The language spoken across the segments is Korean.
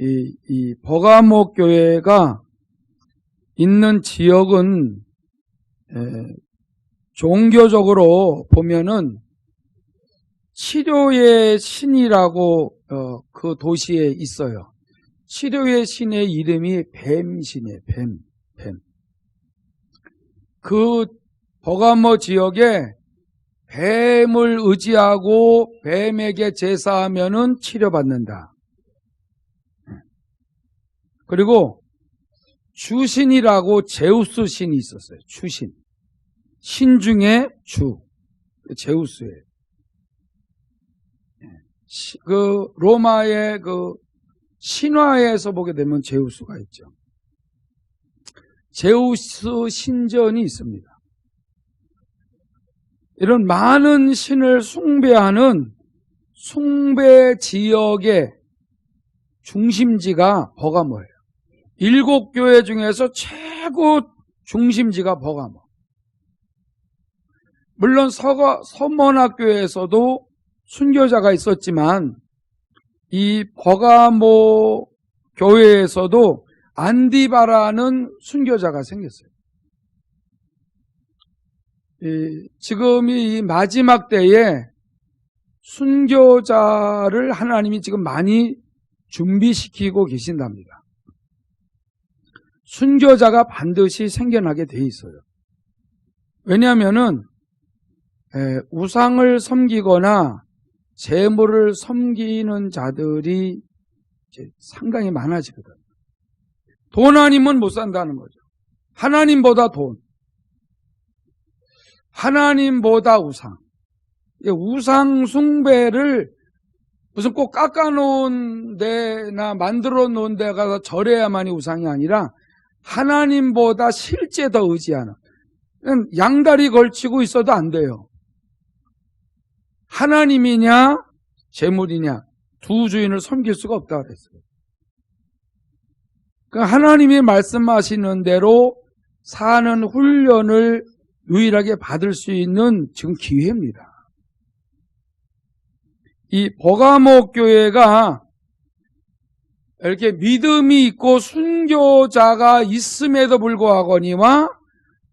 이 버가모 교회가 있는 지역은 종교적으로 보면은 치료의 신이라고 그 도시에 있어요. 치료의 신의 이름이 뱀신이에요. 뱀. 그 버가모 지역에 뱀을 의지하고 뱀에게 제사하면은 치료받는다. 그리고 주신이라고 제우스 신이 있었어요. 주신. 신 중에 주. 제우스예요. 그 로마의 그 신화에서 보게 되면 제우스가 있죠. 제우스 신전이 있습니다. 이런 많은 신을 숭배하는 숭배 지역의 중심지가 버가모예요. 7교회 중에서 최고 중심지가 버가모. 물론 서머나교회에서도 순교자가 있었지만 이 버가모 교회에서도 안디바라는 순교자가 생겼어요. 지금이 이 마지막 때에 순교자를 하나님이 지금 많이 준비시키고 계신답니다. 순교자가 반드시 생겨나게 돼 있어요. 왜냐하면은 우상을 섬기거나 재물을 섬기는 자들이 이제 상당히 많아지거든요. 돈 아니면 못 산다는 거죠. 하나님보다 돈, 하나님보다 우상. 우상 숭배를 무슨 꼭 깎아놓은 데나 만들어 놓은 데 가서 절해야만이 우상이 아니라 하나님보다 실제 더 의지하는. 양다리 걸치고 있어도 안 돼요. 하나님이냐 재물이냐 두 주인을 섬길 수가 없다고 그랬어요. 그러니까 하나님이 말씀하시는 대로 사는 훈련을 유일하게 받을 수 있는 지금 기회입니다. 이 버가모 교회가 이렇게 믿음이 있고 순교자가 있음에도 불구하거니와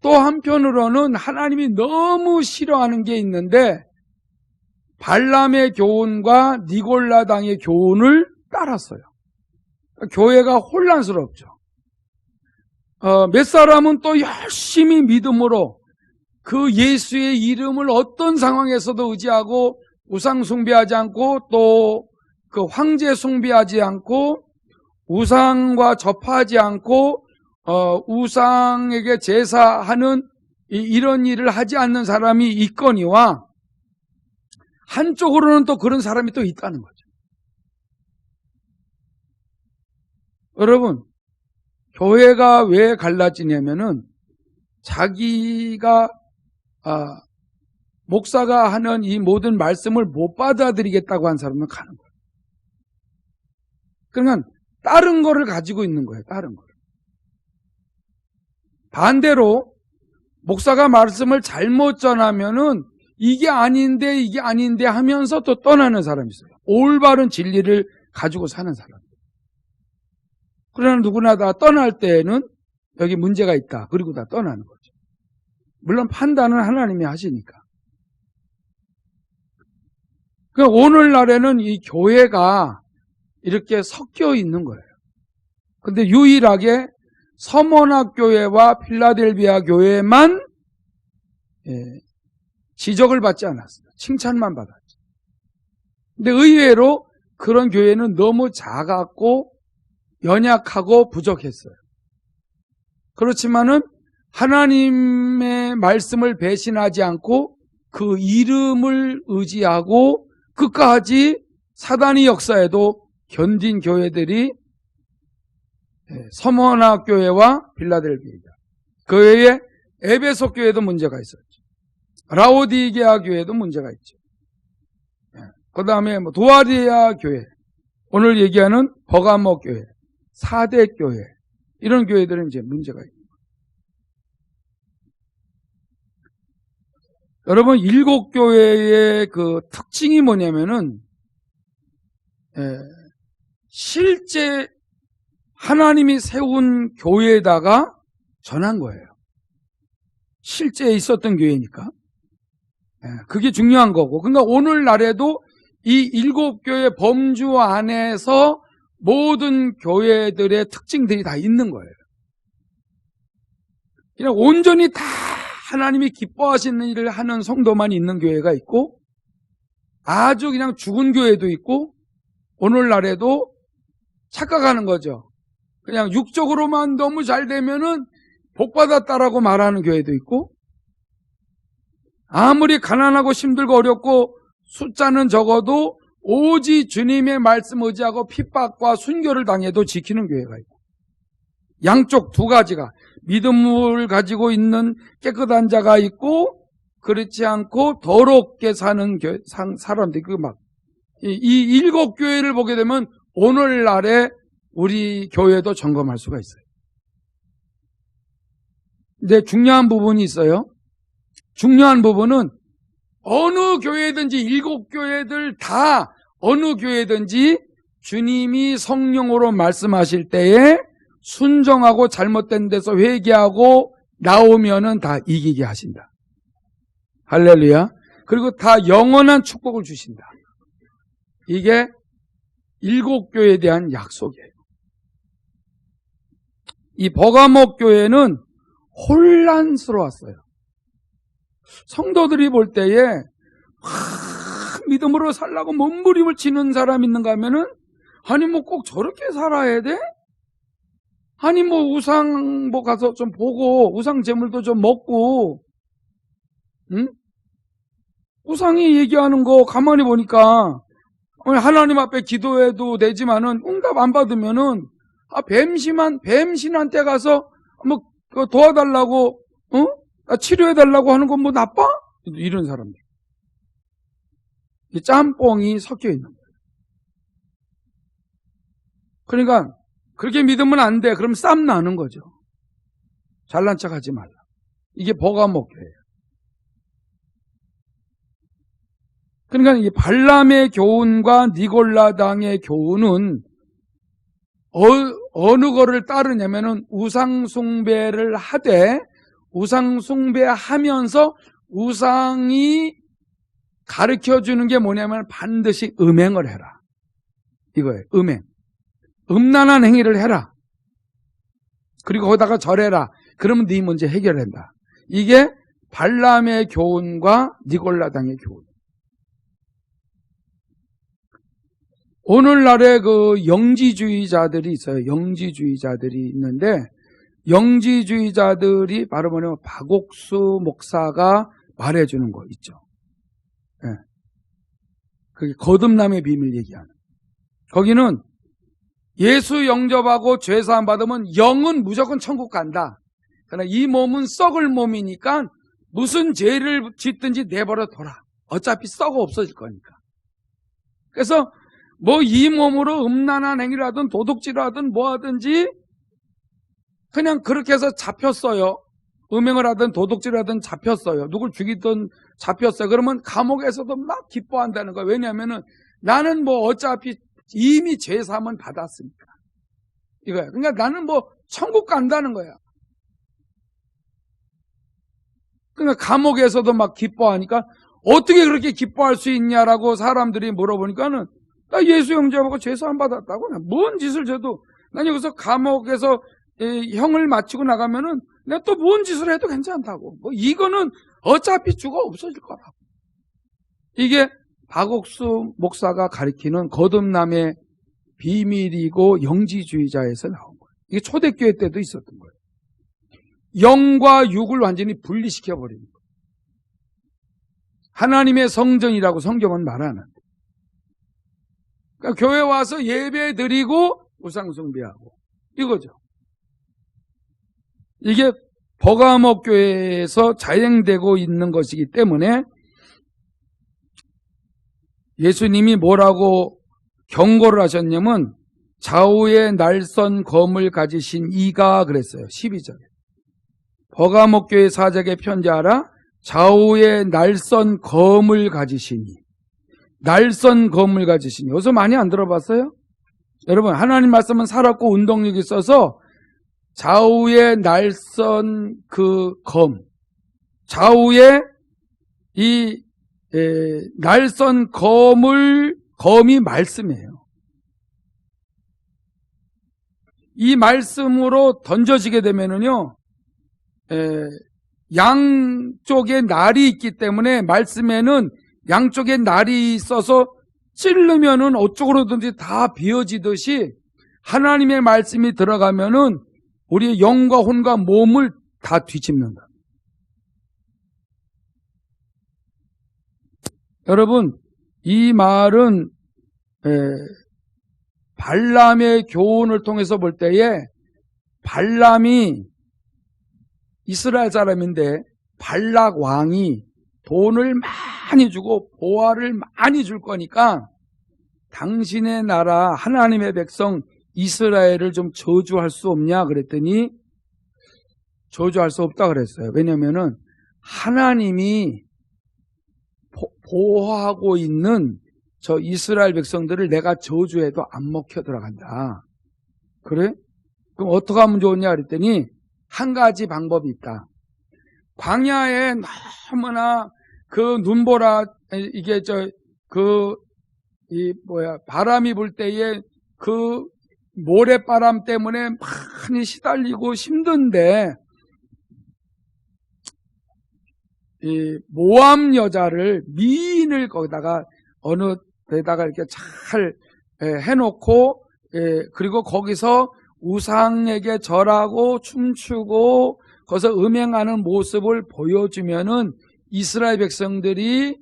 또 한편으로는 하나님이 너무 싫어하는 게 있는데 발람의 교훈과 니골라당의 교훈을 따랐어요. 교회가 혼란스럽죠. 몇 사람은 또 열심히 믿음으로 그 예수의 이름을 어떤 상황에서도 의지하고 우상 숭배하지 않고 또 그 황제 숭배하지 않고 우상과 접하지 않고 우상에게 제사하는 이런 일을 하지 않는 사람이 있거니와 한쪽으로는 또 그런 사람이 또 있다는 거죠. 여러분, 교회가 왜 갈라지냐면은 자기가 목사가 하는 이 모든 말씀을 못 받아들이겠다고 한 사람은 가는 거예요. 그러니까 다른 거를 가지고 있는 거예요. 다른 거를. 반대로 목사가 말씀을 잘못 전하면은 이게 아닌데 하면서 또 떠나는 사람이 있어요. 올바른 진리를 가지고 사는 사람. 그러나 누구나 다 떠날 때에는 여기 문제가 있다. 그리고 다 떠나는 거죠. 물론 판단은 하나님이 하시니까. 그러니까 오늘날에는 이 교회가 이렇게 섞여 있는 거예요. 근데 유일하게 서머나 교회와 필라델비아 교회만 지적을 받지 않았어요. 칭찬만 받았죠. 근데 의외로 그런 교회는 너무 작았고 연약하고 부족했어요. 그렇지만은 하나님의 말씀을 배신하지 않고 그 이름을 의지하고 끝까지 사단의 역사에도 견딘 교회들이 서머나 교회와 필라델비아입니다. 그 외에 에베소 교회도 문제가 있었죠. 라오디게아 교회도 문제가 있죠. 그 다음에 도아리아 교회, 오늘 얘기하는 버가모 교회, 사대 교회, 이런 교회들은 이제 문제가 있는 거예요. 여러분, 7교회의 그 특징이 뭐냐면은 실제 하나님이 세운 교회에다가 전한 거예요. 실제 있었던 교회니까. 그게 중요한 거고. 그러니까 오늘날에도 이 7교회 범주 안에서 모든 교회들의 특징들이 다 있는 거예요. 그냥 온전히 다 하나님이 기뻐하시는 일을 하는 성도만 있는 교회가 있고, 아주 그냥 죽은 교회도 있고, 오늘날에도 착각하는 거죠. 그냥 육적으로만 너무 잘 되면은 복받았다라고 말하는 교회도 있고, 아무리 가난하고 힘들고 어렵고 숫자는 적어도 오직 주님의 말씀 의지하고 핍박과 순교를 당해도 지키는 교회가 있고, 양쪽 두 가지가 믿음을 가지고 있는 깨끗한 자가 있고, 그렇지 않고 더럽게 사는 사람들이 이 7교회를 보게 되면 오늘날에 우리 교회도 점검할 수가 있어요. 근데 중요한 부분이 있어요. 중요한 부분은 어느 교회든지 7교회들 다 어느 교회든지 주님이 성령으로 말씀하실 때에 순종하고 잘못된 데서 회개하고 나오면은 다 이기게 하신다. 할렐루야. 그리고 다 영원한 축복을 주신다. 이게 7교회에 대한 약속이에요. 이 버가모 교회는 혼란스러웠어요. 성도들이 볼 때에 믿음으로 살라고 몸부림을 치는 사람 있는가 하면은, 아니 뭐 꼭 저렇게 살아야 돼? 아니 뭐 우상 뭐 가서 좀 보고 우상 제물도 좀 먹고, 응? 우상이 얘기하는 거 가만히 보니까 하나님 앞에 기도해도 되지만은 응답 안 받으면은 뱀신한테 가서 뭐 도와달라고, 치료해달라고 하는 건 뭐 나빠? 이런 사람들. 이 짬뽕이 섞여 있는 거예요. 그러니까 그렇게 믿으면 안 돼. 그럼 쌈 나는 거죠. 잘난 척 하지 말라. 이게 버가모 교회예요. 그러니까 이 발람의 교훈과 니골라당의 교훈은 어느 거를 따르냐면은 우상숭배를 하되, 우상숭배하면서 우상이 가르쳐주는 게 뭐냐면 반드시 음행을 해라. 이거예요. 음행. 음란한 행위를 해라. 그리고 거기다가 절해라. 그러면 네 문제 해결한다. 이게 발람의 교훈과 니골라당의 교훈. 오늘날에 그 영지주의자들이 있어요. 영지주의자들이 있는데, 영지주의자들이 바로 뭐냐면 박옥수 목사가 말해주는 거 있죠. 네. 그게 거듭남의 비밀 얘기하는. 거기는 예수 영접하고 죄사함 받으면 영은 무조건 천국 간다. 그러나 이 몸은 썩을 몸이니까 무슨 죄를 짓든지 내버려 둬라. 어차피 썩어 없어질 거니까. 그래서 뭐 이 몸으로 음란한 행위를 하든 도둑질을 하든 뭐 하든지 그냥 그렇게 해서 잡혔어요. 음행을 하든 도둑질을 하든 잡혔어요. 누굴 죽이든 잡혔어요. 그러면 감옥에서도 막 기뻐한다는 거예요. 왜냐하면은 나는 뭐 어차피 이미 죄사함은 받았으니까. 이거예요. 그러니까 나는 뭐 천국 간다는 거야. 그러니까 감옥에서도 막 기뻐하니까 어떻게 그렇게 기뻐할 수 있냐라고 사람들이 물어보니까는 나 예수 영접하고 죄사함 받았다고. 뭔 짓을 져도 난 여기서 감옥에서 형을 마치고 나가면은 내가 또 뭔 짓을 해도 괜찮다고. 뭐 이거는 어차피 죽어 없어질 거라고. 이게 박옥수 목사가 가리키는 거듭남의 비밀이고 영지주의자에서 나온 거예요. 이게 초대교회 때도 있었던 거예요. 영과 육을 완전히 분리시켜버리는 거예요. 하나님의 성전이라고 성경은 말하는데, 그러니까 교회 와서 예배 드리고 우상숭배하고 이거죠. 이게 버가모 교회에서 자행되고 있는 것이기 때문에 예수님이 뭐라고 경고를 하셨냐면 좌우에 날선 검을 가지신 이가 그랬어요. 12절에. 버가모 교회 사적에 편지하라. 좌우에 날선 검을 가지시니. 날선 검을 가지시니. 여기서 많이 안 들어봤어요? 여러분, 하나님 말씀은 살았고 운동력이 있어서 좌우의 날선 그 검, 좌우의 이 날선 검이 말씀이에요. 이 말씀으로 던져지게 되면은요, 양쪽에 날이 있기 때문에 말씀에는 양쪽에 날이 있어서 찌르면은 어쪽으로든지 다 비어지듯이 하나님의 말씀이 들어가면은 우리의 영과 혼과 몸을 다 뒤집는다. 여러분, 이 말은 발람의 교훈을 통해서 볼 때에 발람이 이스라엘 사람인데 발락 왕이 돈을 많이 주고 보화를 많이 줄 거니까 당신의 나라 하나님의 백성 이스라엘을 좀 저주할 수 없냐 그랬더니 저주할 수 없다 그랬어요. 왜냐면은 하나님이 보호하고 있는 저 이스라엘 백성들을 내가 저주해도 안 먹혀 들어간다. 그래? 그럼 어떻게 하면 좋으냐 그랬더니 한 가지 방법이 있다. 광야에 너무나 그 눈보라 이게 바람이 불 때에 그 모래바람 때문에 많이 시달리고 힘든데 이 모함 여자를 미인을 거기다가 어느 데다가 이렇게 잘 해놓고 그리고 거기서 우상에게 절하고 춤추고 거기서 음행하는 모습을 보여주면은 이스라엘 백성들이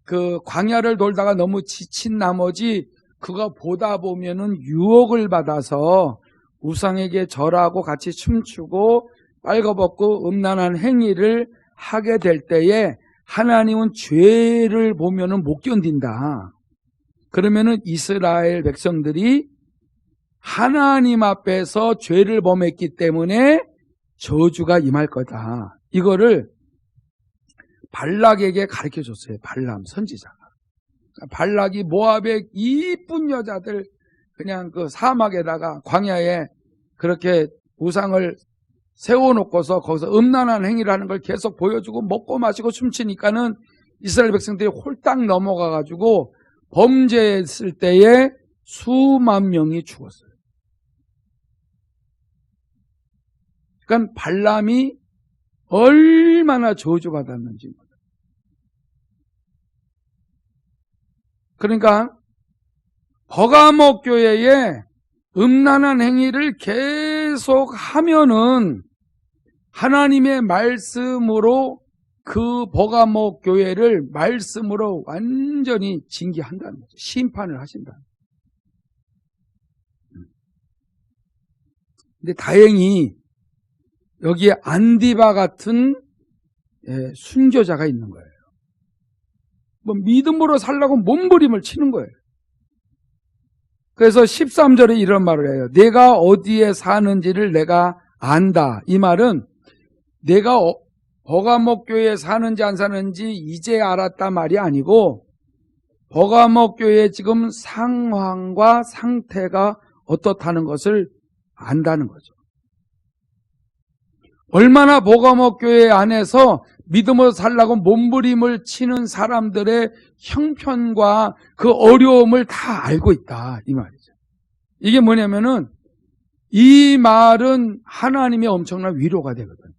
그 광야를 돌다가 너무 지친 나머지 그거 보다 보면은 유혹을 받아서 우상에게 절하고 같이 춤추고 빨가벗고 음란한 행위를 하게 될 때에 하나님은 죄를 보면은 못 견딘다. 그러면은 이스라엘 백성들이 하나님 앞에서 죄를 범했기 때문에 저주가 임할 거다. 이거를 발락에게 가르쳐 줬어요. 발람 선지자가. 발락이 모압의 이쁜 여자들 그냥 그 사막에다가 광야에 그렇게 우상을 세워놓고서 거기서 음란한 행위를 하는 걸 계속 보여주고 먹고 마시고 춤추니까는 이스라엘 백성들이 홀딱 넘어가가지고 범죄했을 때에 수만 명이 죽었어요. 그러니까 발람이 얼마나 저주받았는지. 그러니까 버가목 교회에 음란한 행위를 계속 하면은 하나님의 말씀으로 그 버가목 교회를 말씀으로 완전히 징계한다는 거죠. 심판을 하신다. 근데 다행히 여기에 안디바 같은 순교자가 있는 거예요. 뭐 믿음으로 살라고 몸부림을 치는 거예요. 그래서 13절에 이런 말을 해요. 내가 어디에 사는지를 내가 안다. 이 말은 내가 버가목 교회에 사는지 안 사는지 이제 알았다 말이 아니고 버가목 교회의 지금 상황과 상태가 어떻다는 것을 안다는 거죠. 얼마나 버가목 교회 안에서 믿음으로 살라고 몸부림을 치는 사람들의 형편과 그 어려움을 다 알고 있다. 이 말이죠. 이게 뭐냐면은 이 말은 하나님의 엄청난 위로가 되거든.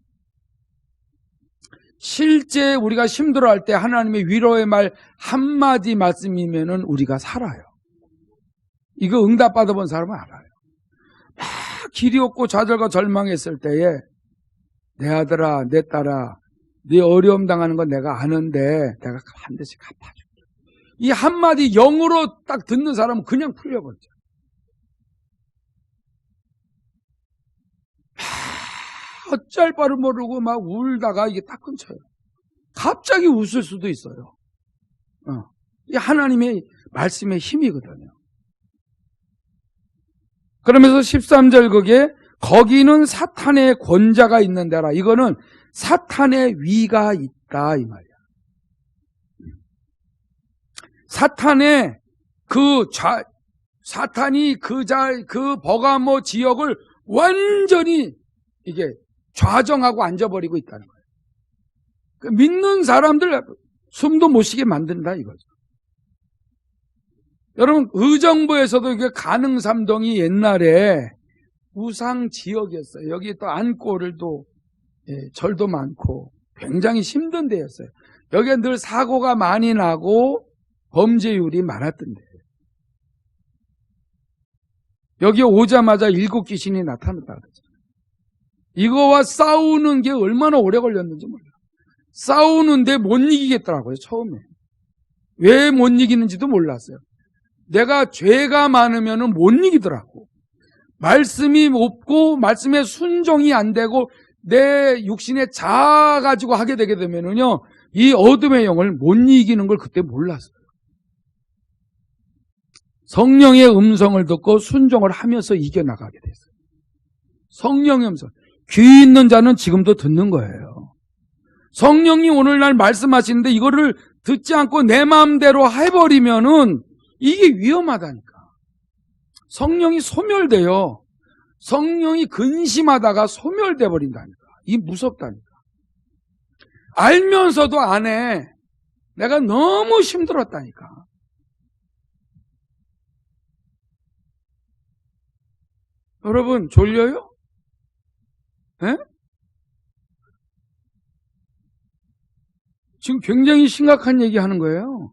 실제 우리가 힘들어할 때 하나님의 위로의 말 한마디 말씀이면은 우리가 살아요. 이거 응답받아본 사람은 알아요. 막 길이 없고 좌절과 절망했을 때에 내 아들아, 내 딸아, 네 어려움 당하는 건 내가 아는데 내가 반드시 갚아줄게. 이 한마디 영으로 딱 듣는 사람은 그냥 풀려버리죠. 어쩔 바를 모르고 막 울다가 이게 딱 끊쳐요. 갑자기 웃을 수도 있어요. 이 하나님의 말씀의 힘이거든요. 그러면서 13절 거기는 사탄의 권자가 있는 데라. 이거는 사탄의 위가 있다 이 말이야. 사탄의 그 사탄이 그 버가모 지역을 완전히 이게 좌정하고 앉아버리고 있다는 거예요. 그 믿는 사람들 숨도 못 쉬게 만든다 이거죠. 여러분, 의정부에서도 이게 가능삼동이 옛날에 우상 지역이었어요. 여기 또 안골도 절도 많고 굉장히 힘든 데였어요. 여기에 늘 사고가 많이 나고 범죄율이 많았던 데예요. 여기 오자마자 7 귀신이 나타났다 그러잖아요. 이거와 싸우는 게 얼마나 오래 걸렸는지 몰라요. 싸우는데 못 이기겠더라고요, 처음에. 왜 못 이기는지도 몰랐어요. 내가 죄가 많으면 못 이기더라고. 말씀이 없고 말씀에 순종이 안 되고 내 육신의 자아 가지고 하게 되게 되면은요, 이 어둠의 영을 못 이기는 걸 그때 몰랐어요. 성령의 음성을 듣고 순종을 하면서 이겨나가게 됐어요. 성령의 음성. 귀 있는 자는 지금도 듣는 거예요. 성령이 오늘날 말씀하시는데 이거를 듣지 않고 내 마음대로 해버리면은 이게 위험하다니까. 성령이 소멸돼요. 성령이 근심하다가 소멸돼 버린다니까. 이게 무섭다니까. 알면서도 안 해. 내가 너무 힘들었다니까. 여러분, 졸려요? 예? 지금 굉장히 심각한 얘기 하는 거예요.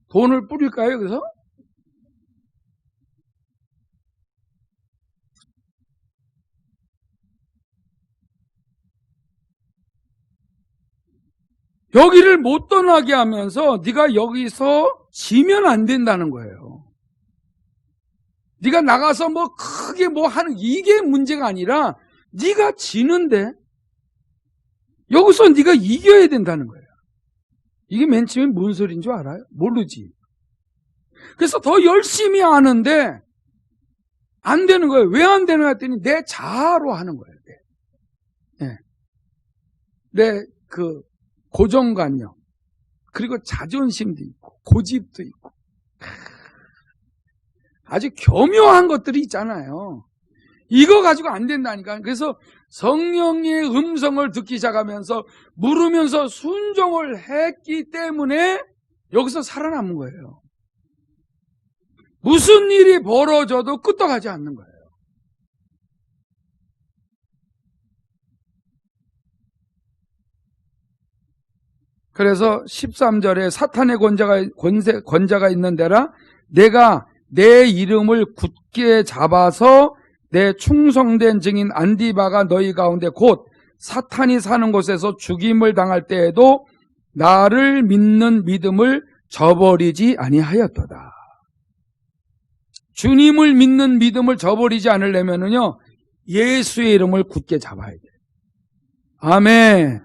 돈을 뿌릴까요, 여기서? 여기를 못 떠나게 하면서 네가 여기서 지면 안 된다는 거예요. 네가 나가서 뭐 크게 뭐 하는 이게 문제가 아니라 네가 지는데 여기서 네가 이겨야 된다는 거예요. 이게 맨 처음에 무슨 소리인 줄 알아요? 모르지. 그래서 더 열심히 하는데 안 되는 거예요. 왜 안 되는 거 했더니 내 자아로 하는 거예요. 네. 내 그 고정관념, 그리고 자존심도 있고 고집도 있고 아주 교묘한 것들이 있잖아요. 이거 가지고 안 된다니까. 그래서 성령의 음성을 듣기 시작하면서 물으면서 순종을 했기 때문에 여기서 살아남은 거예요. 무슨 일이 벌어져도 끄떡하지 않는 거예요. 그래서 13절에 사탄의 권자가 있는 데라 내가 내 이름을 굳게 잡아서 내 충성된 증인 안디바가 너희 가운데 곧 사탄이 사는 곳에서 죽임을 당할 때에도 나를 믿는 믿음을 저버리지 아니하였도다. 주님을 믿는 믿음을 저버리지 않으려면요, 예수의 이름을 굳게 잡아야 돼요. 아멘.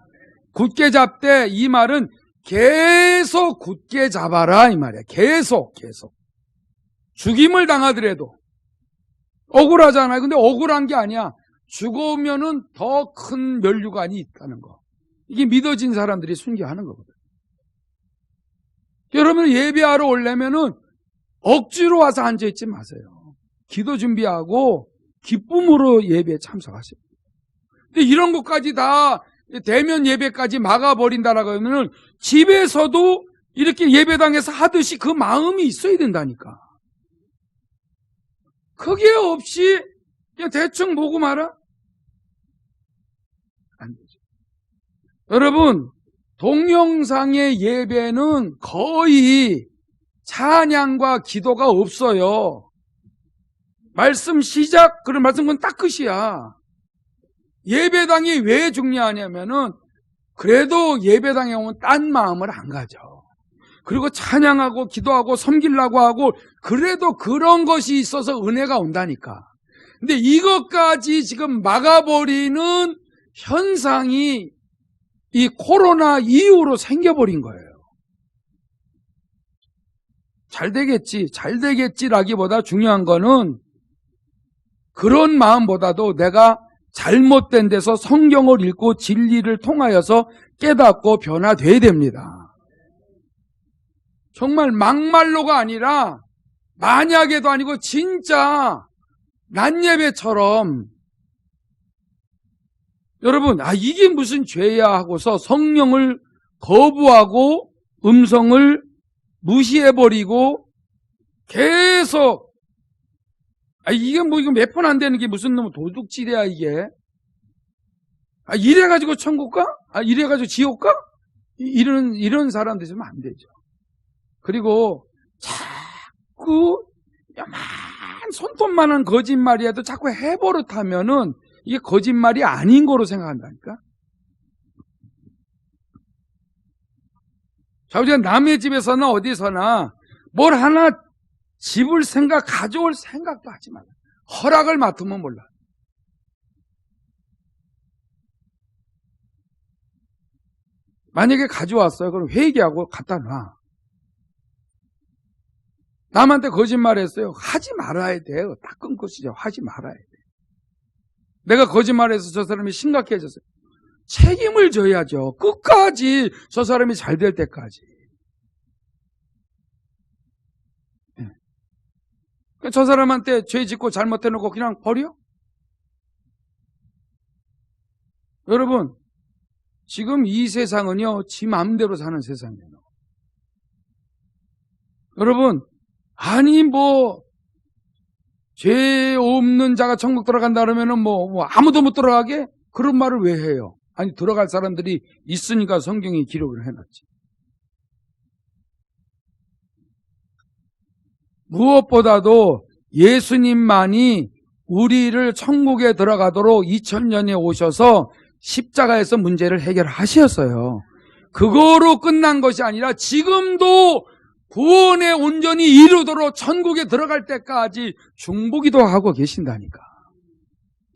굳게 잡되 이 말은 계속 굳게 잡아라 이 말이야. 계속. 죽임을 당하더라도 억울하잖아요. 근데 억울한 게 아니야. 죽으면은 더 큰 면류관이 있다는 거. 이게 믿어진 사람들이 순교하는 거거든. 여러분 예배하러 오려면은 억지로 와서 앉아있지 마세요. 기도 준비하고 기쁨으로 예배에 참석하세요. 근데 이런 것까지 다 대면 예배까지 막아버린다라고 하면은 집에서도 이렇게 예배당에서 하듯이 그 마음이 있어야 된다니까. 그게 없이 그냥 대충 보고 말아? 안 되죠. 여러분, 동영상의 예배는 거의 찬양과 기도가 없어요. 말씀 시작, 그런 말씀은 딱 끝이야. 예배당이 왜 중요하냐면은 그래도 예배당에 오면 딴 마음을 안 가져. 그리고 찬양하고 기도하고 섬기려고 하고 그래도 그런 것이 있어서 은혜가 온다니까. 근데 이것까지 지금 막아버리는 현상이 이 코로나 이후로 생겨버린 거예요. 잘 되겠지라기보다 중요한 거는 그런 마음보다도 내가 잘못된 데서 성경을 읽고 진리를 통하여서 깨닫고 변화돼야 됩니다. 정말 막말로가 아니라 만약에도 아니고 진짜 난예배처럼 여러분, 이게 무슨 죄야 하고서 성령을 거부하고 음성을 무시해버리고 계속 이게 뭐 이거 몇 번 안 되는 게 무슨 놈의 도둑질이야 이게. 이래가지고 천국 가? 이래가지고 지옥 가? 이런 사람들 있으면 안 되죠. 그리고 자꾸 야만 손톱만한 거짓말이라도 자꾸 해버릇하면은 이게 거짓말이 아닌 거로 생각한다니까. 자, 우리가 남의 집에서나 어디서나 뭘 하나 집을 가져올 생각도 하지 말라. 허락을 맡으면 몰라. 만약에 가져왔어요. 그럼 회개하고 갖다 놔. 남한테 거짓말했어요. 하지 말아야 돼요. 다 끊고시죠. 하지 말아야 돼. 내가 거짓말해서 저 사람이 심각해졌어요. 책임을 져야죠. 끝까지 저 사람이 잘 될 때까지. 저 사람한테 죄 짓고 잘못해놓고 그냥 버려? 여러분, 지금 이 세상은요, 지 마음대로 사는 세상이에요. 여러분, 죄 없는 자가 천국 들어간다 그러면은 아무도 못 들어가게? 그런 말을 왜 해요? 들어갈 사람들이 있으니까 성경이 기록을 해놨지. 무엇보다도 예수님만이 우리를 천국에 들어가도록 2000년에 오셔서 십자가에서 문제를 해결하셨어요. 그거로 끝난 것이 아니라 지금도 구원의 온전히 이루도록 천국에 들어갈 때까지 중보기도 하고 계신다니까.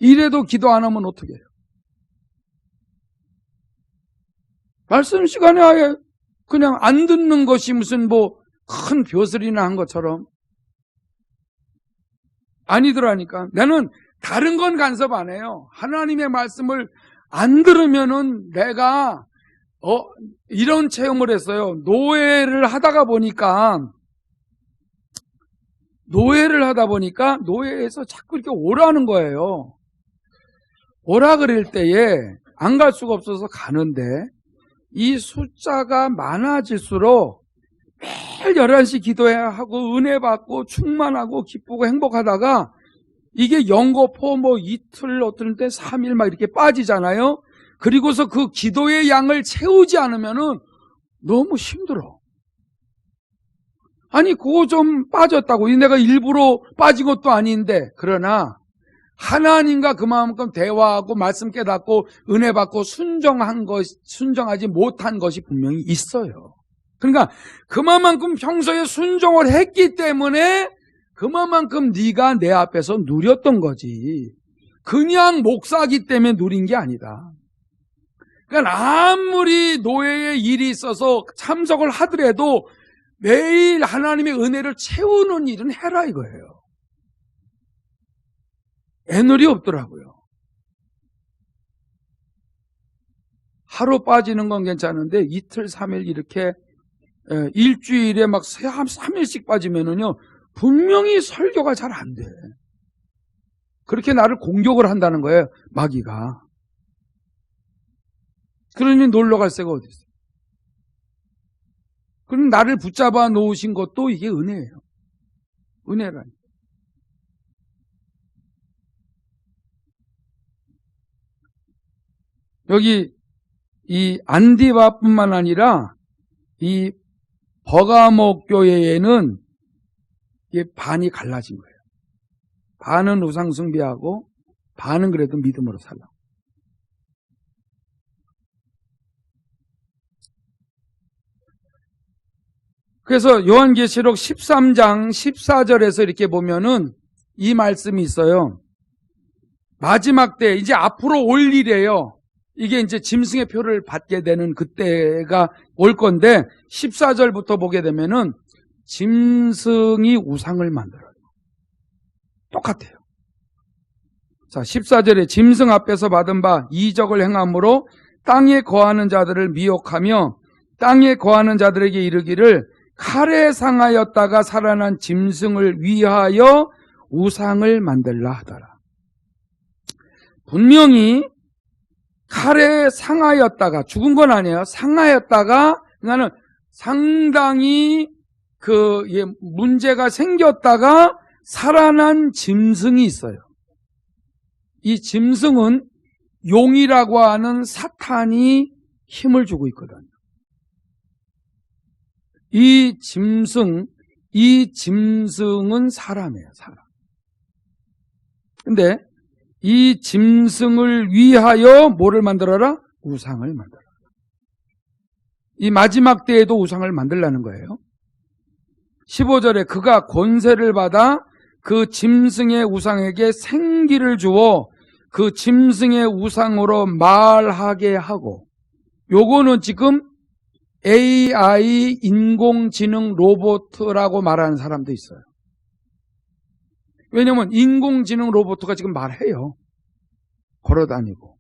이래도 기도 안 하면 어떻게 해요? 말씀 시간에 아예 그냥 안 듣는 것이 무슨 큰 벼슬이나 한 것처럼 아니더라니까. 나는 다른 건 간섭 안 해요. 하나님의 말씀을 안 들으면은 내가 이런 체험을 했어요. 노예를 하다 보니까 노예에서 자꾸 이렇게 오라는 거예요. 오라 그럴 때에 안 갈 수가 없어서 가는데 이 숫자가 많아질수록 매일 11시 기도해야 하고 은혜 받고 충만하고 기쁘고 행복하다가 이게 연거포 이틀 어떨 때 3일 막 이렇게 빠지잖아요. 그리고서 그 기도의 양을 채우지 않으면은 너무 힘들어. 그거 좀 빠졌다고. 내가 일부러 빠진 것도 아닌데. 그러나 하나님과 그만큼 대화하고 말씀 깨닫고 은혜 받고 순정하지 못한 것이 분명히 있어요. 그러니까 그만큼 평소에 순종을 했기 때문에 그만큼 네가 내 앞에서 누렸던 거지. 그냥 목사기 때문에 누린 게 아니다. 그러니까 아무리 노예의 일이 있어서 참석을 하더라도 매일 하나님의 은혜를 채우는 일은 해라 이거예요. 애늘이 없더라고요. 하루 빠지는 건 괜찮은데 이틀, 3일 이렇게 일주일에 막 3일씩 빠지면은요, 분명히 설교가 잘 안 돼. 그렇게 나를 공격을 한다는 거예요, 마귀가. 그러니 놀러 갈 새가 어디 있어요? 그럼 나를 붙잡아 놓으신 것도 이게 은혜예요. 은혜라니. 여기 이 안디바뿐만 아니라 이 버가모 교회에는 이게 반이 갈라진 거예요. 반은 우상 숭배하고 반은 그래도 믿음으로 살라. 그래서 요한계시록 13장 14절에서 이렇게 보면은 이 말씀이 있어요. 마지막 때 이제 앞으로 올 일이에요. 이게 이제 짐승의 표를 받게 되는 그때가 올 건데 14절부터 보게 되면은 짐승이 우상을 만들어요. 똑같아요. 자, 14절에 짐승 앞에서 받은 바 이적을 행함으로 땅에 거하는 자들을 미혹하며 땅에 거하는 자들에게 이르기를 칼에 상하였다가 살아난 짐승을 위하여 우상을 만들라 하더라. 분명히 칼에 상하였다가, 죽은 건 아니에요. 상하였다가, 그러니까 상당히 문제가 생겼다가 살아난 짐승이 있어요. 이 짐승은 용이라고 하는 사탄이 힘을 주고 있거든요. 이 짐승은 사람이에요, 사람. 근데 이 짐승을 위하여 뭐를 만들어라? 우상을 만들어라. 이 마지막 때에도 우상을 만들라는 거예요. 15절에 그가 권세를 받아 그 짐승의 우상에게 생기를 주어 그 짐승의 우상으로 말하게 하고, 요거는 지금 AI, 인공지능 로봇이라고 말하는 사람도 있어요. 왜냐면 인공지능 로봇가 지금 말해요. 걸어다니고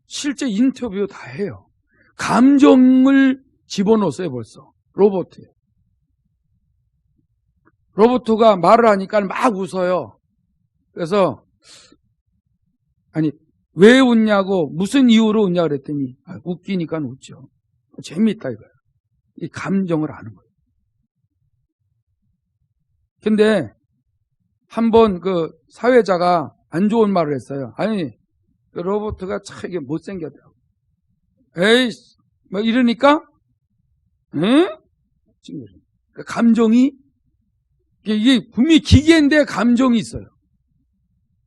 실제 인터뷰 다 해요. 감정을 집어넣었어요. 벌써 로봇에. 로봇가 말을 하니까 막 웃어요. 그래서 아니 왜 웃냐고, 무슨 이유로 웃냐 그랬더니 웃기니까 웃죠. 재밌다 이거예요. 이 감정을 아는 거예요. 근데 한번 그 사회자가 안 좋은 말을 했어요. 아니 그 로봇가 참 이게 못생겼다고. 에이 뭐 이러니까 응? 감정이, 이게 분명히 기계인데 감정이 있어요.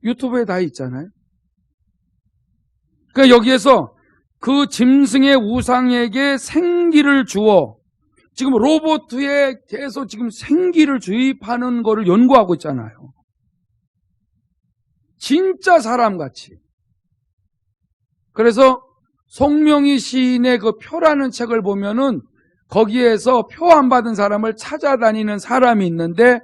유튜브에 다 있잖아요. 그러니까 여기에서 그 짐승의 우상에게 생기를 주어, 지금 로봇에 계속 지금 생기를 주입하는 거를 연구하고 있잖아요. 진짜 사람같이. 그래서 송명희 시인의 그 표라는 책을 보면은 거기에서 표 안 받은 사람을 찾아다니는 사람이 있는데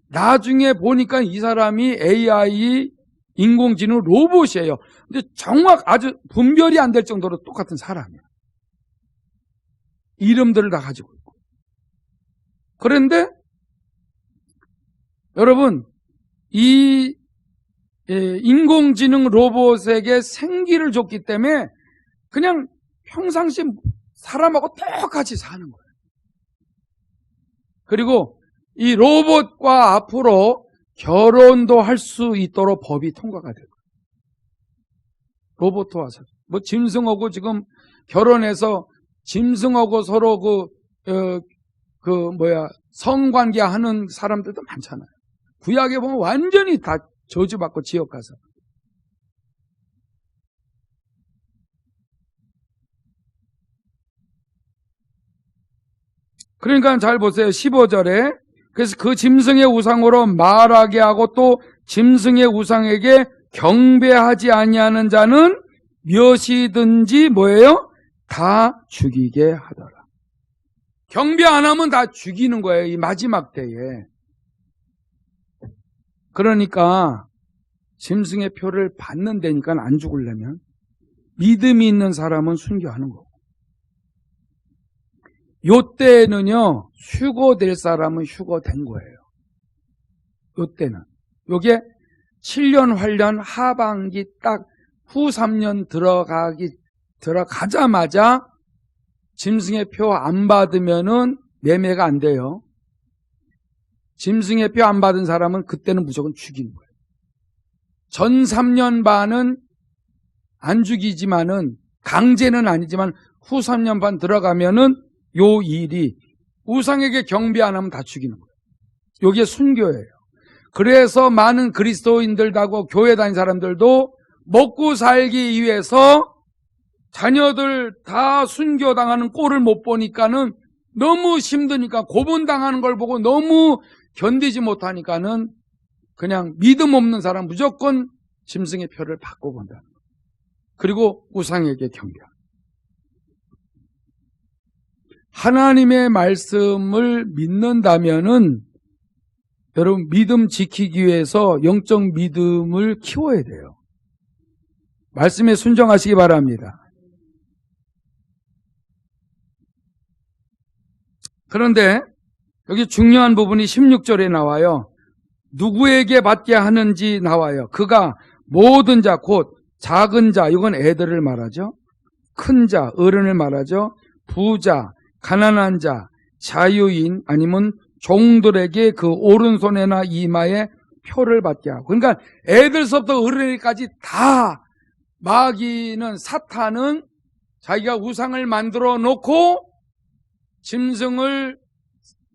나중에 보니까 이 사람이 AI, 인공지능 로봇이에요. 근데 아주 분별이 안 될 정도로 똑같은 사람이에요. 이름들을 다 가지고 있고. 그런데 여러분, 이 인공지능 로봇에게 생기를 줬기 때문에 그냥 평상시 사람하고 똑같이 사는 거예요. 그리고 이 로봇과 앞으로 결혼도 할 수 있도록 법이 통과가 될 거예요. 로봇과 뭐 짐승하고 지금 결혼해서 짐승하고 서로 성관계 하는 사람들도 많잖아요. 구약에 보면 완전히 다 저주받고 지옥 가서. 그러니까 잘 보세요. 15절에 그래서 그 짐승의 우상으로 말하게 하고 또 짐승의 우상에게 경배하지 아니하는 자는 몇이든지 뭐예요? 다 죽이게 하더라. 경배 안 하면 다 죽이는 거예요. 이 마지막 때에. 그러니까 짐승의 표를 받는 데니까 안 죽으려면 믿음이 있는 사람은 순교하는 거고, 요때는요 휴거될 사람은 휴거된 거예요. 요때는 요게 7년 활련 하반기 딱 후 3년 들어가자마자 짐승의 표 안 받으면은 매매가 안 돼요. 짐승의 표 안 받은 사람은 그때는 무조건 죽이는 거예요. 전 3년 반은 안 죽이지만은, 강제는 아니지만 후 3년 반 들어가면은 요 일이 우상에게 경배 안 하면 다 죽이는 거예요. 여기에 순교예요. 그래서 많은 그리스도인들하고 교회 다니는 사람들도 먹고 살기 위해서 자녀들 다 순교당하는 꼴을 못 보니까는 너무 힘드니까, 고문당하는 걸 보고 너무 견디지 못하니까는 그냥 믿음 없는 사람 무조건 짐승의 표를 받고 본다. 그리고 우상에게 경배하고. 하나님의 말씀을 믿는다면은 여러분 믿음 지키기 위해서 영적 믿음을 키워야 돼요. 말씀에 순종하시기 바랍니다. 그런데 여기 중요한 부분이 16절에 나와요. 누구에게 받게 하는지 나와요. 그가 모든 자, 곧 작은 자, 이건 애들을 말하죠. 큰 자, 어른을 말하죠. 부자, 가난한 자, 자유인 아니면 종들에게 그 오른손에나 이마에 표를 받게 하고. 그러니까 애들서부터 어른에게까지 다 마귀는, 사탄은 자기가 우상을 만들어 놓고 짐승을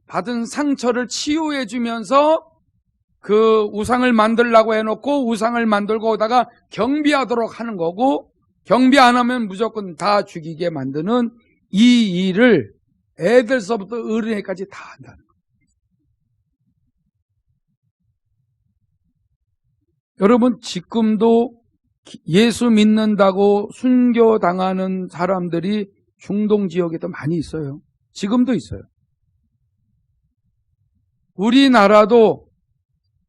받은 상처를 치유해 주면서 그 우상을 만들라고 해놓고 우상을 만들고 오다가 경비하도록 하는 거고, 경비 안 하면 무조건 다 죽이게 만드는 이 일을 애들서부터 어린애까지 다 한다는 거예요. 여러분, 지금도 예수 믿는다고 순교당하는 사람들이 중동 지역에도 많이 있어요. 지금도 있어요. 우리나라도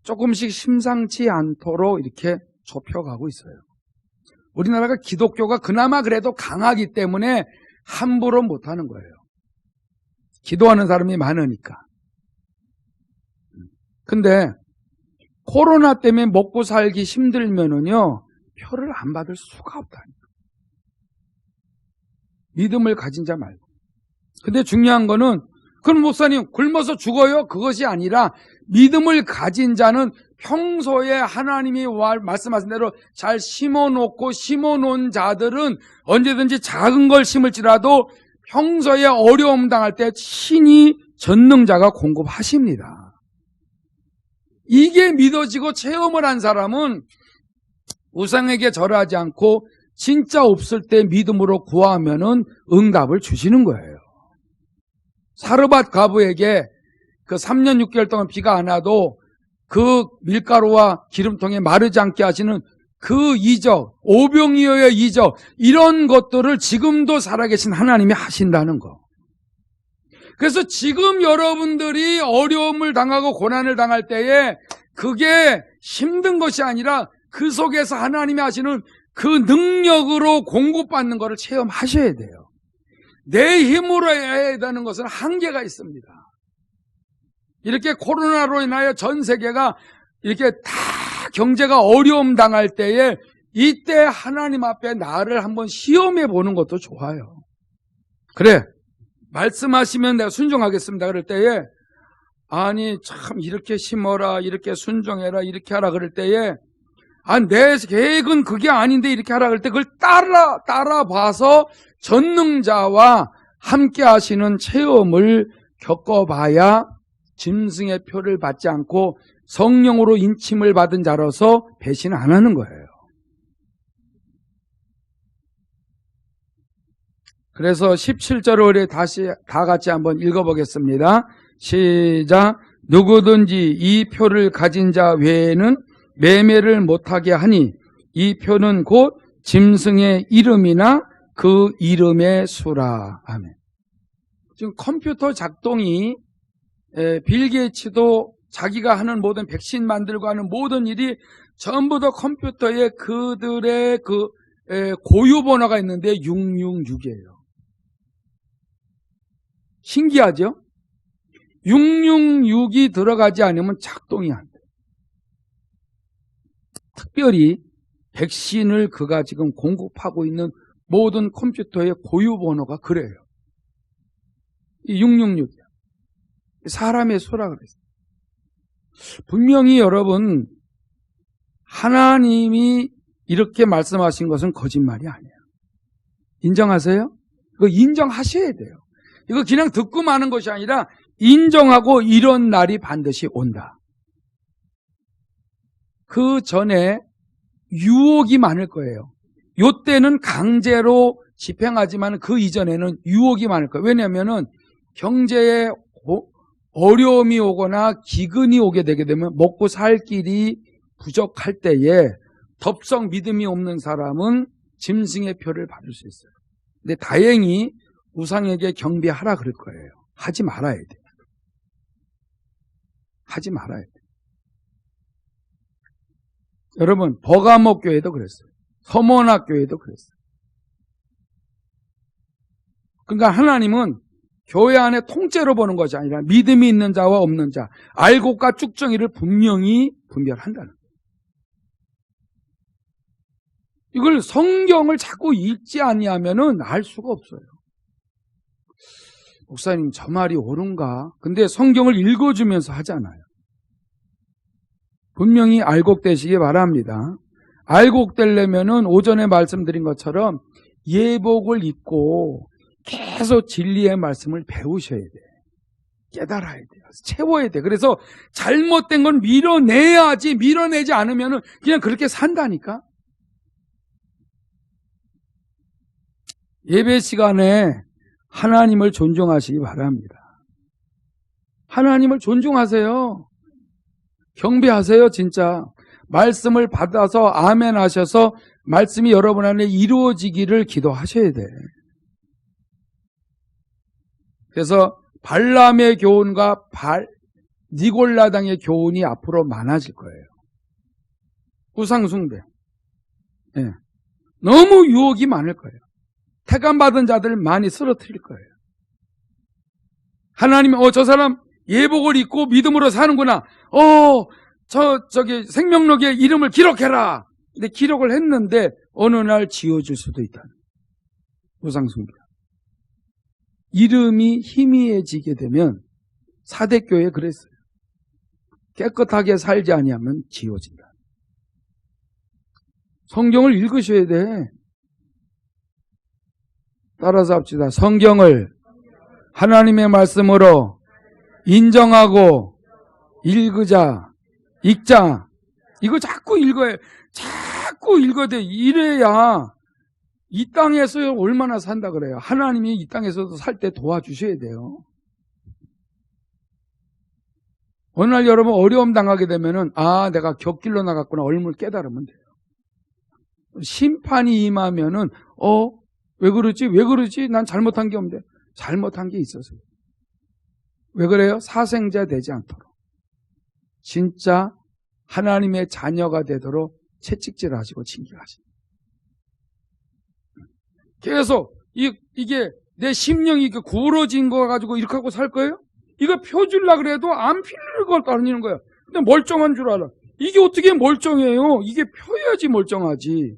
조금씩 심상치 않도록 이렇게 좁혀가고 있어요. 우리나라가 기독교가 그나마 그래도 강하기 때문에 함부로 못하는 거예요. 기도하는 사람이 많으니까. 근데 코로나 때문에 먹고 살기 힘들면은요, 표를 안 받을 수가 없다니까. 믿음을 가진 자 말고. 근데 중요한 거는, 그럼 목사님 굶어서 죽어요? 그것이 아니라 믿음을 가진 자는 평소에 하나님이 말씀하신 대로 잘 심어놓고 심어놓은 자들은 언제든지 작은 걸 심을지라도 평소에 어려움 당할 때 신이 전능자가 공급하십니다. 이게 믿어지고 체험을 한 사람은 우상에게 절하지 않고 진짜 없을 때 믿음으로 구하면은 응답을 주시는 거예요. 사르밧 과부에게 그 3년 6개월 동안 비가 안 와도 그 밀가루와 기름통에 마르지 않게 하시는 그 이적, 오병이어의 이적, 이런 것들을 지금도 살아계신 하나님이 하신다는 거. 그래서 지금 여러분들이 어려움을 당하고 고난을 당할 때에 그게 힘든 것이 아니라 그 속에서 하나님이 하시는 그 능력으로 공급받는 것을 체험하셔야 돼요. 내 힘으로 해야 되는 것은 한계가 있습니다. 이렇게 코로나로 인하여 전 세계가 이렇게 다 경제가 어려움 당할 때에 이때 하나님 앞에 나를 한번 시험해 보는 것도 좋아요. 그래, 말씀하시면 내가 순종하겠습니다. 그럴 때에 아니 참 이렇게 심어라, 이렇게 순종해라, 이렇게 하라 그럴 때에 내 계획은 그게 아닌데 이렇게 하라 그럴 때 그걸 따라 봐서 전능자와 함께 하시는 체험을 겪어봐야 짐승의 표를 받지 않고 성령으로 인침을 받은 자로서 배신 안 하는 거예요. 그래서 17절을 우리 다시 다 같이 한번 읽어보겠습니다. 시작. 누구든지 이 표를 가진 자 외에는 매매를 못하게 하니 이 표는 곧 짐승의 이름이나 그 이름의 수라. 아멘. 지금 컴퓨터 작동이 빌 게이츠도 자기가 하는 모든 백신 만들고 하는 모든 일이 전부 다 컴퓨터에 그들의 그 고유 번호가 있는데 666이에요. 신기하죠? 666이 들어가지 않으면 작동이 안 돼요. 특별히 백신을 그가 지금 공급하고 있는 모든 컴퓨터의 고유 번호가 그래요. 이 666이야. 사람의 수라 그랬어요. 분명히 여러분, 하나님이 이렇게 말씀하신 것은 거짓말이 아니에요. 인정하세요? 이거 인정하셔야 돼요. 이거 그냥 듣고 마는 것이 아니라 인정하고 이런 날이 반드시 온다. 그 전에 유혹이 많을 거예요. 요때는 강제로 집행하지만 그 이전에는 유혹이 많을 거예요. 왜냐하면 경제에 어려움이 오거나 기근이 오게 되게 되면 먹고 살 길이 부족할 때에 덥석 믿음이 없는 사람은 짐승의 표를 받을 수 있어요. 근데 다행히 우상에게 경배하라 그럴 거예요. 하지 말아야 돼. 하지 말아야 돼. 여러분, 버가목 교회도 그랬어요. 서문학 교회도 그랬어요. 그러니까 하나님은 교회 안에 통째로 보는 것이 아니라 믿음이 있는 자와 없는 자, 알곡과 쭉정이를 분명히 분별한다는 거예요. 이걸 성경을 자꾸 읽지 아니하면은 알 수가 없어요. 목사님, 저 말이 옳은가? 근데 성경을 읽어주면서 하잖아요. 분명히 알곡되시기 바랍니다. 알곡되려면은 오전에 말씀드린 것처럼 예복을 입고 계속 진리의 말씀을 배우셔야 돼요. 깨달아야 돼요. 채워야 돼요. 그래서 잘못된 건 밀어내야지, 밀어내지 않으면은 그냥 그렇게 산다니까? 예배 시간에 하나님을 존중하시기 바랍니다. 하나님을 존중하세요. 경배하세요, 진짜. 말씀을 받아서 아멘 하셔서 말씀이 여러분 안에 이루어지기를 기도하셔야 돼. 그래서 발람의 교훈과 니골라당의 교훈이 앞으로 많아질 거예요. 우상숭배. 네. 너무 유혹이 많을 거예요. 택함받은 자들 많이 쓰러뜨릴 거예요. 하나님이 저 사람 예복을 입고 믿음으로 사는구나. 저기 생명록에 이름을 기록해라. 근데 기록을 했는데 어느 날 지워질 수도 있다는 우상숭배. 이름이 희미해지게 되면 사대교회 그랬어요. 깨끗하게 살지 아니하면 지워진다. 성경을 읽으셔야 돼. 따라서 합시다. 성경을 하나님의 말씀으로 인정하고 읽자. 이거 자꾸 읽어야, 자꾸 읽어야 돼. 이래야 이 땅에서 얼마나 산다 그래요. 하나님이 이 땅에서도 살 때 도와주셔야 돼요. 어느 날 여러분 어려움 당하게 되면은 내가 곁길로 나갔구나 얼물 깨달으면 돼요. 심판이 임하면은 왜 그러지? 난 잘못한 게 없는데. 잘못한 게 있어서요. 왜 그래요? 사생자 되지 않도록. 진짜 하나님의 자녀가 되도록 채찍질 하시고 징계하시고. 계속 이게 내 심령이 구부러진 거 가지고 이렇게 하고 살 거예요? 이거 펴주려고 그래도 안 필요할 걸 따르는 거야. 근데 멀쩡한 줄 알아. 이게 어떻게 멀쩡해요? 이게 펴야지 멀쩡하지.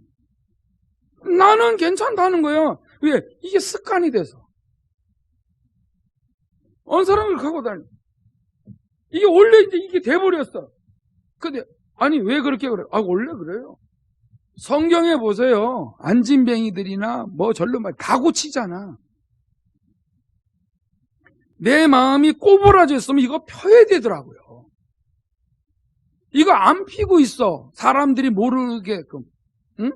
나는 괜찮다는 거야. 왜? 이게 습관이 돼서. 어느 사람을 이렇게 하고 다니. 이게 원래 이제 이게 돼버렸어. 근데, 아니, 왜 그렇게 그래? 원래 그래요. 성경에 보세요. 안진뱅이들이나 절로 다 고치잖아. 내 마음이 꼬부라졌으면 이거 펴야 되더라고요. 이거 안 피고 있어. 사람들이 모르게끔. 응?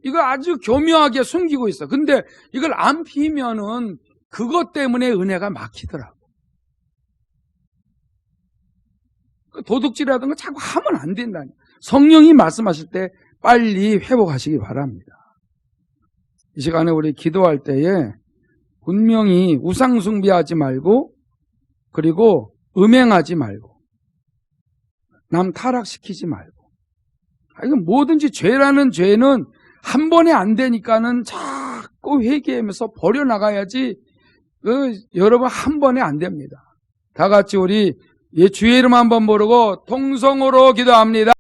이거 아주 교묘하게 숨기고 있어. 근데 이걸 안 피면은 그것 때문에 은혜가 막히더라고. 도둑질이라든가 자꾸 하면 안 된다니. 성령이 말씀하실 때 빨리 회복하시기 바랍니다. 이 시간에 우리 기도할 때에 분명히 우상숭배하지 말고, 그리고 음행하지 말고, 남 타락시키지 말고. 이건 뭐든지 죄라는 죄는 한 번에 안 되니까는 자꾸 회개하면서 버려나가야지, 여러분 한 번에 안 됩니다. 다 같이 우리 주의 이름 한번 부르고 통성으로 기도합니다.